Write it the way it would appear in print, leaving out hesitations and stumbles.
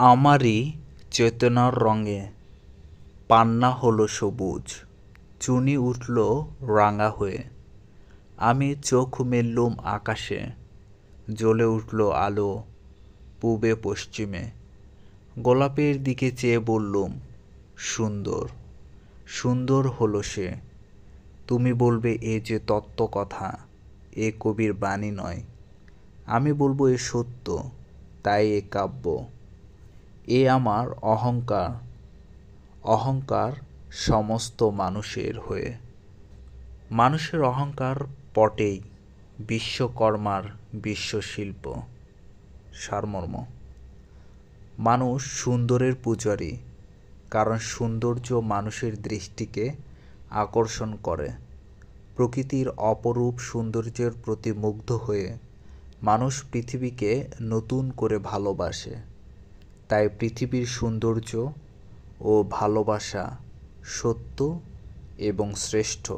আমারই চেতনার রঙে পান্না হলো সবুজ, চুনি উঠল রাঙা হয়ে। আমি চোখ মেললুম আকাশে, জ্বলে উঠল আলো পূবে পশ্চিমে। গোলাপের দিকে চেয়ে বললুম, সুন্দর, সুন্দর হলো সে। তুমি বলবে এ যে তত্ত্ব কথা, এ কবির বাণী নয়। আমি বলবো এ সত্য, তাই এ কাব্য। এ আমার অহংকার, অহংকার সমস্ত মানুষের হয়ে। মানুষের অহংকার পটেই বিশ্বকর্মার বিশ্বশিল্প। সারমর্ম: মানুষ সুন্দরের পূজারী, কারণ সৌন্দর্য মানুষের দৃষ্টিকে আকর্ষণ করে। প্রকৃতির অপরূপ সৌন্দর্যের প্রতি মুগ্ধ হয়ে মানুষ পৃথিবীকে নতুন করে ভালোবাসে। তাই পৃথিবীর সৌন্দর্য ও ভালোবাসা সত্য এবং শ্রেষ্ঠ।